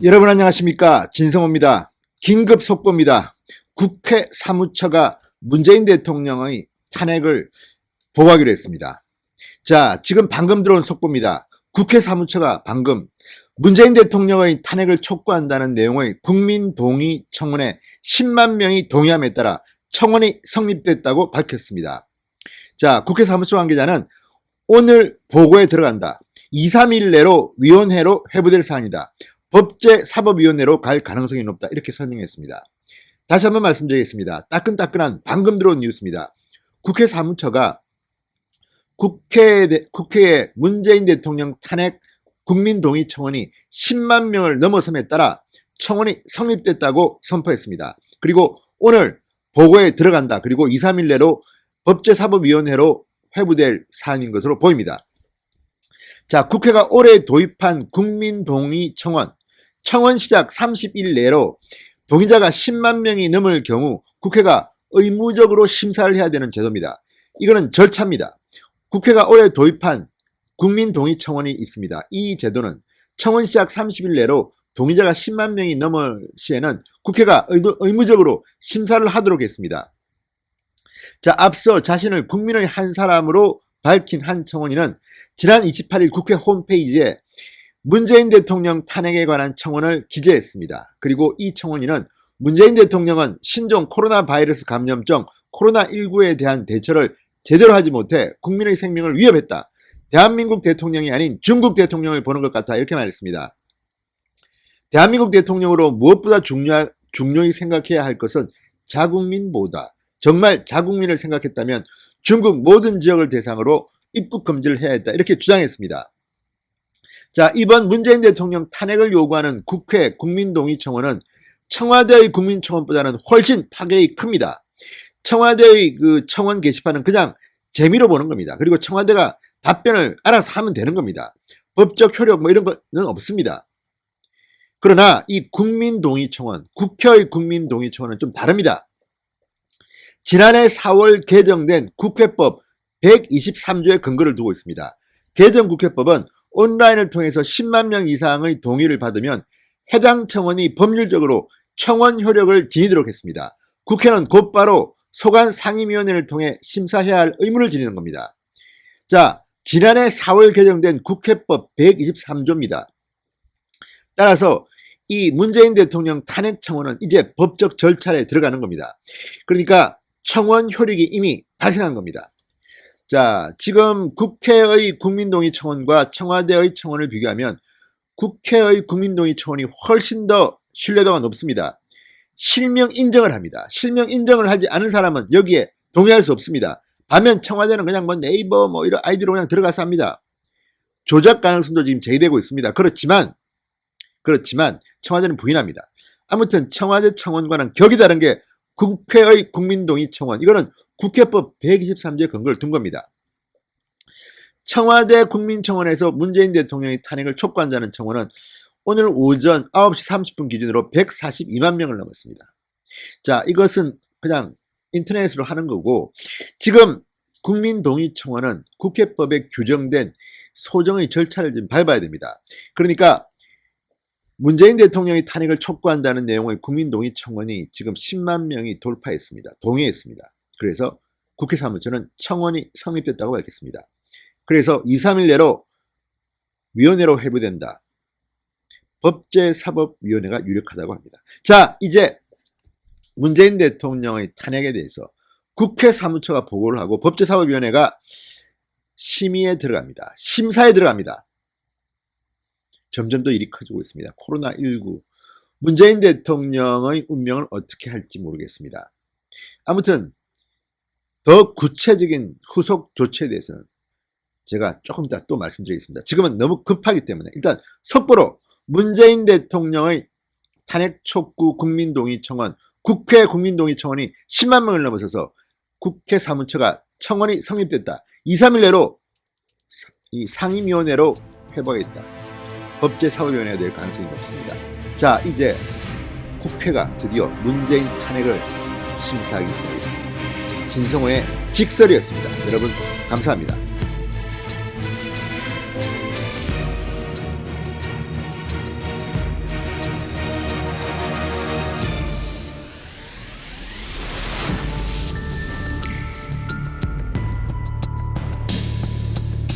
여러분 안녕하십니까? 진성호입니다. 긴급 속보입니다. 국회 사무처가 문재인 대통령의 탄핵을 보고하기로 했습니다. 자, 지금 방금 들어온 속보입니다. 국회 사무처가 방금 문재인 대통령의 탄핵을 촉구한다는 내용의 국민동의 청원에 10만 명이 동의함에 따라 청원이 성립됐다고 밝혔습니다. 자, 국회 사무처 관계자는 오늘 보고에 들어간다. 2, 3일 내로 위원회로 회부될 사안이다. 법제사법위원회로 갈 가능성이 높다. 이렇게 설명했습니다. 다시 한번 말씀드리겠습니다. 따끈따끈한 방금 들어온 뉴스입니다. 국회 사무처가 국회에 문재인 대통령 탄핵 국민동의 청원이 10만 명을 넘어섬에 따라 청원이 성립됐다고 선포했습니다. 그리고 오늘 보고에 들어간다. 그리고 2, 3일 내로 법제사법위원회로 회부될 사안인 것으로 보입니다. 자, 국회가 올해 도입한 국민동의 청원 시작 30일 내로 동의자가 10만 명이 넘을 경우 국회가 의무적으로 심사를 해야 되는 제도입니다. 이거는 절차입니다. 국회가 올해 도입한 국민동의 청원이 있습니다. 이 제도는 청원 시작 30일 내로 동의자가 10만 명이 넘을 시에는 국회가 의무적으로 심사를 하도록 했습니다. 자, 앞서 자신을 국민의 한 사람으로 밝힌 한 청원인은 지난 28일 국회 홈페이지에 문재인 대통령 탄핵에 관한 청원을 기재했습니다. 그리고 이 청원인은 문재인 대통령은 신종 코로나 바이러스 감염증 코로나19에 대한 대처를 제대로 하지 못해 국민의 생명을 위협했다. 대한민국 대통령이 아닌 중국 대통령을 보는 것 같아. 이렇게 말했습니다. 대한민국 대통령으로 무엇보다 중요히 생각해야 할 것은 자국민보다 정말 자국민을 생각했다면 중국 모든 지역을 대상으로 입국 금지를 해야 했다. 이렇게 주장했습니다. 자, 이번 문재인 대통령 탄핵을 요구하는 국회 국민동의 청원은 청와대의 국민청원보다는 훨씬 파괴력이 큽니다. 청와대의 그 청원 게시판은 그냥 재미로 보는 겁니다. 그리고 청와대가 답변을 알아서 하면 되는 겁니다. 법적 효력 뭐 이런 거는 없습니다. 그러나 이 국민동의 청원, 국회의 국민동의 청원은 좀 다릅니다. 지난해 4월 개정된 국회법 123조의 근거를 두고 있습니다. 개정국회법은 온라인을 통해서 10만 명 이상의 동의를 받으면 해당 청원이 법률적으로 청원 효력을 지니도록 했습니다. 국회는 곧바로 소관 상임위원회를 통해 심사해야 할 의무를 지니는 겁니다. 자, 지난해 4월 개정된 국회법 123조입니다. 따라서 이 문재인 대통령 탄핵 청원은 이제 법적 절차에 들어가는 겁니다. 그러니까 청원 효력이 이미 발생한 겁니다. 자, 지금 국회의 국민동의 청원과 청와대의 청원을 비교하면 국회의 국민동의 청원이 훨씬 더 신뢰도가 높습니다. 실명 인정을 합니다. 실명 인정을 하지 않은 사람은 여기에 동의할 수 없습니다. 반면 청와대는 그냥 뭐 네이버 뭐 이런 아이디로 그냥 들어가서 합니다. 조작 가능성도 지금 제기되고 있습니다. 그렇지만 청와대는 부인합니다. 아무튼 청와대 청원과는 격이 다른 게 국회의 국민동의 청원. 이거는 국회법 123조의 근거를 둔 겁니다. 청와대 국민청원에서 문재인 대통령의 탄핵을 촉구한다는 청원은 오늘 오전 9시 30분 기준으로 142만 명을 넘었습니다. 자, 이것은 그냥 인터넷으로 하는 거고, 지금 국민동의 청원은 국회법에 규정된 소정의 절차를 좀 밟아야 됩니다. 그러니까 문재인 대통령의 탄핵을 촉구한다는 내용의 국민동의 청원이 지금 10만 명이 돌파했습니다. 동의했습니다. 그래서 국회 사무처는 청원이 성립됐다고 밝혔습니다. 그래서 2, 3일 내로 위원회로 회부된다. 법제사법위원회가 유력하다고 합니다. 자, 이제 문재인 대통령의 탄핵에 대해서 국회 사무처가 보고를 하고 법제사법위원회가 심의에 들어갑니다. 심사에 들어갑니다. 점점 더 일이 커지고 있습니다. 코로나19 문재인 대통령의 운명을 어떻게 할지 모르겠습니다. 아무튼 더 구체적인 후속 조치에 대해서는 제가 조금 이따 또 말씀드리겠습니다. 지금은 너무 급하기 때문에 일단 속보로 문재인 대통령의 탄핵 촉구 국민동의 청원, 국회 국민동의 청원이 10만 명을 넘어서서 국회 사무처가 청원이 성립됐다. 2, 3일 내로 이 상임위원회로 회부하겠다. 법제사법위원회가 될 가능성이 높습니다. 자, 이제 국회가 드디어 문재인 탄핵을 심사하기 시작했습니다. 진성호의 직설이었습니다. 여러분 감사합니다.